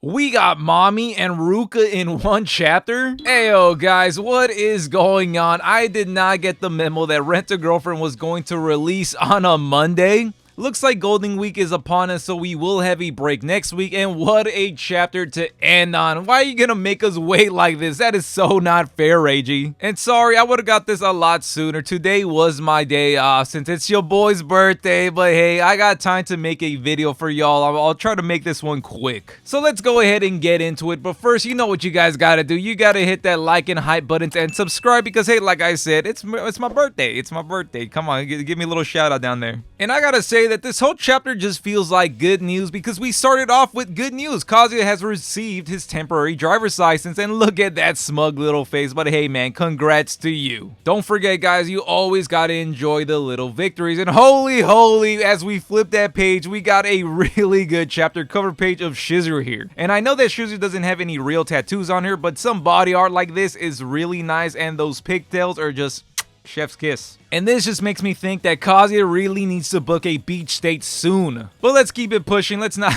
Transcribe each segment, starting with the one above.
We got Mami and Ruka in one chapter? Ayo guys, what is going on? I did not get the memo that Rent-A-Girlfriend was going to release on a Monday. Looks like Golden Week is upon us, so we will have a break next week, and what a chapter to end on. Why are you gonna make us wait like this? That is so not fair, Reiji. And sorry, I would've got this a lot sooner. Today was my day off since it's your boy's birthday, but hey, I got time to make a video for y'all. I'll try to make this one quick. So let's go ahead and get into it, but first, you know what you guys gotta do. You gotta hit that like and hype buttons and subscribe because hey, like I said, it's my birthday. It's my birthday. Come on, give me a little shout out down there. And I gotta say that this whole chapter just feels like good news because we started off with good news. Kazuya has received his temporary driver's license, and look at that smug little face. But hey man, congrats to you. Don't forget guys, you always gotta enjoy the little victories. And holy, as we flip that page, we got a really good chapter cover page of Chizuru here. And I know that Chizuru doesn't have any real tattoos on her, but some body art like this is really nice, and those pigtails are just chef's kiss. And this just makes me think that Kazuya really needs to book a beach date soon. But let's keep it pushing. Let's not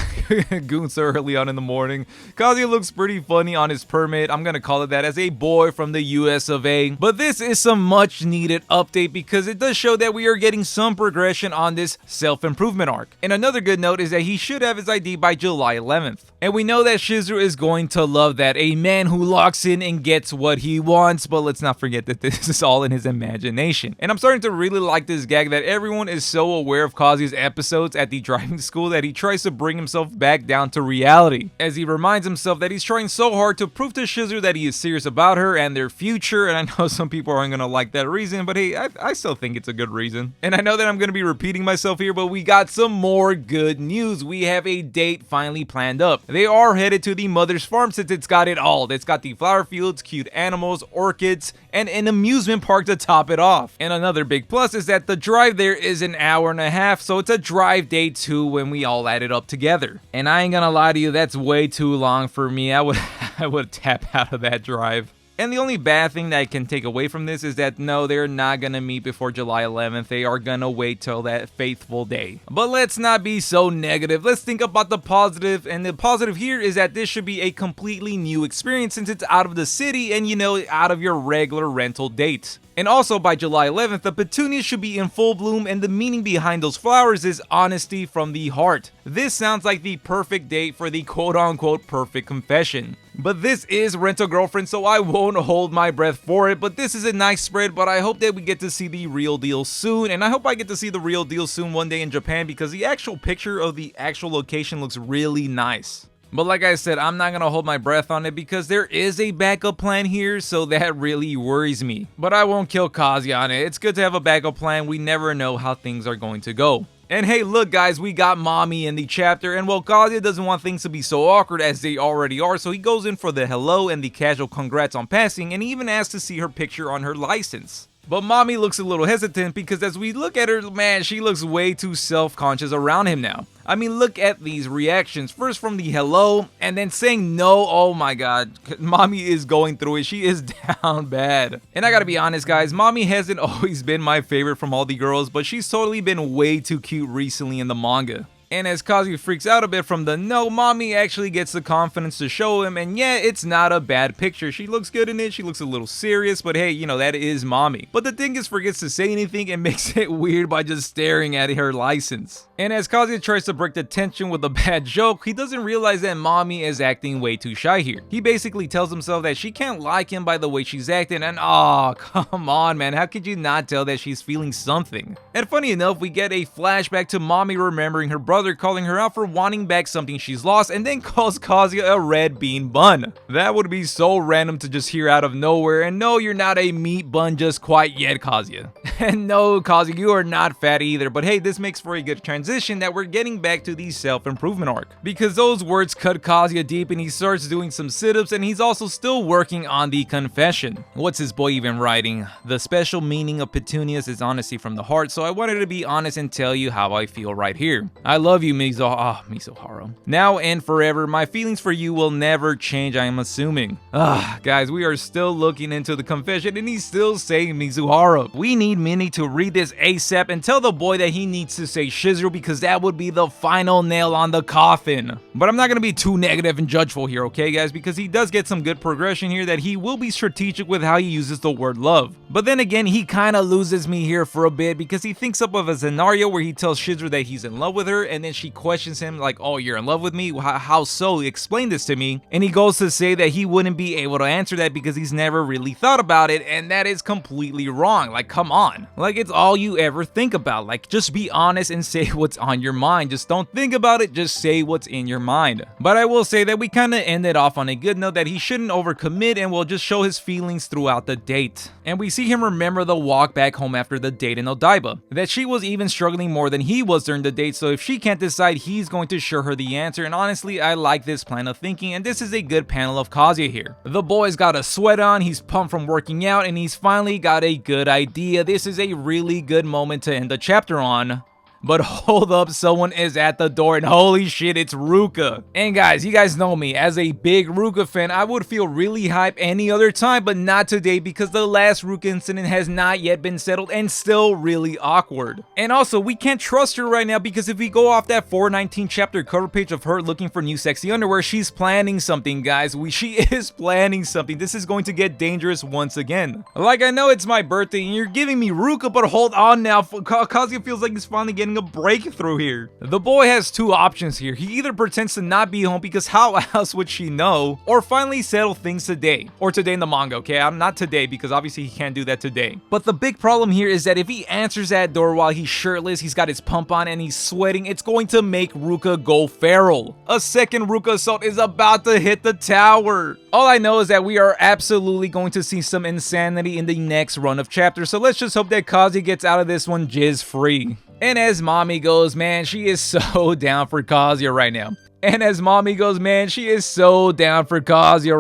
goon so early on in the morning. Kazuya looks pretty funny on his permit. I'm gonna call it that, as a boy from the US of A. But this is some much needed update because it does show that we are getting some progression on this self-improvement arc. And another good note is that he should have his ID by July 11th. And we know that Chizuru is going to love that. A man who locks in and gets what he wants. But let's not forget that this is all in his imagination. And I'm starting to really like this gag that everyone is so aware of Kazuya's episodes at the driving school that he tries to bring himself back down to reality, as he reminds himself that he's trying so hard to prove to Chizuru that he is serious about her and their future. And I know some people aren't gonna like that reason, but hey, I still think it's a good reason. And I know that I'm gonna be repeating myself here, but we got some more good news. We have a date finally planned up. They are headed to the mother's farm since it's got it all. It's got the flower fields, cute animals, orchids, and an amusement park to top it off. And another big plus is that the drive there is an hour and a half, so it's a drive day 2 when we all add it up together. And I ain't gonna lie to you, that's way too long for me. I would tap out of that drive. And the only bad thing that I can take away from this is that no, they're not gonna meet before July 11th. They are gonna wait till that faithful day. But let's not be so negative. Let's think about the positive. And the positive here is that this should be a completely new experience since it's out of the city and, you know, out of your regular rental dates. And also by July 11th, the petunias should be in full bloom, and the meaning behind those flowers is honesty from the heart. This sounds like the perfect date for the quote-unquote perfect confession. But this is Rent-A-Girlfriend, so I won't hold my breath for it. But this is a nice spread, but I hope that we get to see the real deal soon. And I hope I get to see the real deal soon one day in Japan, because the actual picture of the actual location looks really nice. But like I said, I'm not gonna hold my breath on it because there is a backup plan here, so that really worries me. But I won't kill Kazuya on it. It's good to have a backup plan. We never know how things are going to go. And hey, look guys, we got Mami in the chapter, and well, Kazuya doesn't want things to be so awkward as they already are, so he goes in for the hello and the casual congrats on passing, and he even asks to see her picture on her license. But Mami looks a little hesitant because as we look at her, man, she looks way too self-conscious around him now. I mean, look at these reactions. First from the hello, and then saying no. Oh my god, Mami is going through it. She is down bad. And I gotta be honest guys, Mami hasn't always been my favorite from all the girls, but she's totally been way too cute recently in the manga. And as Kazuya freaks out a bit from the no, Mami actually gets the confidence to show him, and yeah, it's not a bad picture. She looks good in it, she looks a little serious, but hey, you know, that is Mami. But the Dinky forgets to say anything and makes it weird by just staring at her license. And as Kazuya tries to break the tension with a bad joke, he doesn't realize that Mami is acting way too shy here. He basically tells himself that she can't like him by the way she's acting, and oh, come on man, how could you not tell that she's feeling something? And funny enough, we get a flashback to Mami remembering her brother calling her out for wanting back something she's lost, and then calls Kazuya a red bean bun. That would be so random to just hear out of nowhere, and no, you're not a meat bun just quite yet, Kazuya. And no, Kazuya, you are not fat either, but hey, this makes for a good transition that we're getting back to the self-improvement arc. Because those words cut Kazuya deep and he starts doing some sit-ups, and he's also still working on the confession. What's his boy even writing? The special meaning of petunias is honesty from the heart, so I wanted to be honest and tell you how I feel right here. I love love you, Mizuhara. Now and forever, my feelings for you will never change, I am assuming. Guys, we are still looking into the confession and he's still saying Mizuhara. We need Minnie to read this ASAP and tell the boy that he needs to say Chizuru because that would be the final nail on the coffin. But I'm not going to be too negative and judgeful here, okay guys, because he does get some good progression here that he will be strategic with how he uses the word love. But then again, he kind of loses me here for a bit because he thinks up of a scenario where he tells Chizuru that he's in love with her and then she questions him like, oh, you're in love with me? How so? Explain this to me. And he goes to say that he wouldn't be able to answer that because he's never really thought about it, and that is completely wrong. Like, come on. Like, it's all you ever think about. Like, just be honest and say what's on your mind. Just don't think about it, just say what's in your mind. But I will say that we kind of ended off on a good note that he shouldn't overcommit and will just show his feelings throughout the date. And we see him remember the walk back home after the date in Odaiba, that she was even struggling more than he was during the date, so if she can't decide, he's going to show her the answer. And honestly, I like this plan of thinking, and this is a good panel of Kazuya here. The boy's got a sweat on, he's pumped from working out, and he's finally got a good idea. This is a really good moment to end the chapter on. But hold up, someone is at the door and holy shit, it's Ruka. And guys, you guys know me, as a big Ruka fan, I would feel really hype any other time, but not today because the last Ruka incident has not yet been settled and still really awkward. And also, we can't trust her right now because if we go off that 419 chapter cover page of her looking for new sexy underwear, she's planning something, guys. She is planning something. This is going to get dangerous once again. Like, I know it's my birthday and you're giving me Ruka, but hold on now. Kazuya feels like he's finally getting a breakthrough here. The boy has two options here. He either pretends to not be home because how else would she know, or finally settle things today, or today in the manga, okay? I'm not today because obviously he can't do that today. But the big problem here is that if he answers that door while he's shirtless, he's got his pump on and he's sweating, it's going to make Ruka go feral. A second Ruka assault is about to hit the tower. All I know is that we are absolutely going to see some insanity in the next run of chapters, so let's just hope that Kazuya gets out of this one jizz free. And as Mami goes, man, she is so down for Kazuya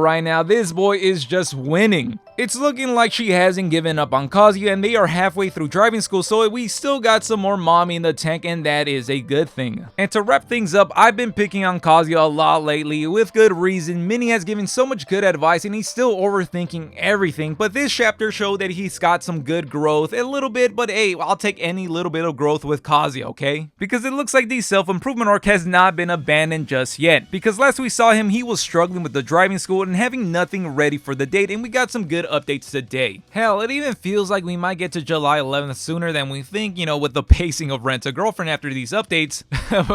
right now. This boy is just winning. It's looking like she hasn't given up on Kazuya and they are halfway through driving school, so we still got some more Mami in the tank and that is a good thing. And to wrap things up, I've been picking on Kazuya a lot lately with good reason. Minnie has given so much good advice and he's still overthinking everything, but this chapter showed that he's got some good growth, a little bit, but hey, I'll take any little bit of growth with Kazuya, okay? Because it looks like the self-improvement arc has not been abandoned just yet, because last we saw him, he was struggling with the driving school and having nothing ready for the date, and we got some good updates today. Hell, it even feels like we might get to July 11th sooner than we think, you know, with the pacing of Rent a Girlfriend after these updates.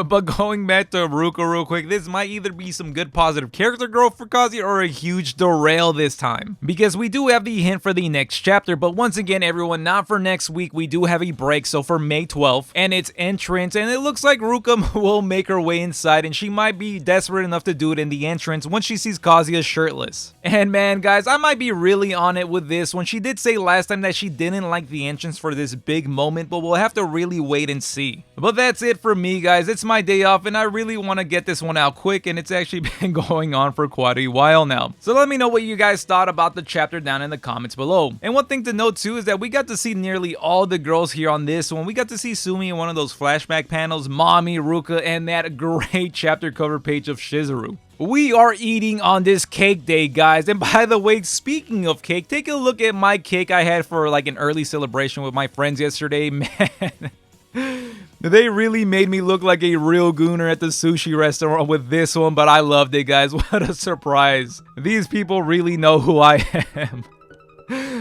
But going back to Ruka real quick, this might either be some good positive character growth for Kazuya or a huge derail this time, because we do have the hint for the next chapter, but once again, everyone, not for next week. We do have a break, so for May 12th, and it's entrance, and it looks like Ruka will make her way inside, and she might be desperate enough to do it in the entrance once she sees Kazuya shirtless. And man, guys, I might be really on it with this one. She did say last time that she didn't like the entrance for this big moment, but we'll have to really wait and see. But that's it for me, guys. It's my day off and I really want to get this one out quick, and it's actually been going on for quite a while now. So let me know what you guys thought about the chapter down in the comments below. And one thing to note too is that we got to see nearly all the girls here on this one. We got to see Sumi in one of those flashback panels, Mami, Ruka, and that great chapter cover page of Chizuru. We are eating on this cake day, guys. And by the way, speaking of cake, take a look at my cake I had for like an early celebration with my friends yesterday. Man, they really made me look like a real gooner at the sushi restaurant with this one, but I loved it, guys. What a surprise. These people really know who I am.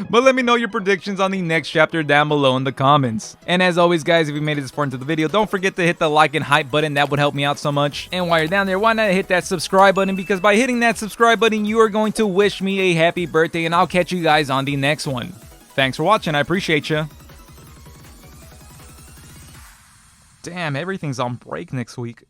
But let me know your predictions on the next chapter down below in the comments. And as always, guys, if you made it this far into the video, don't forget to hit the like and hype button. That would help me out so much. And while you're down there, why not hit that subscribe button? Because by hitting that subscribe button, you are going to wish me a happy birthday, and I'll catch you guys on the next one. Thanks for watching. I appreciate you. Damn, everything's on break next week.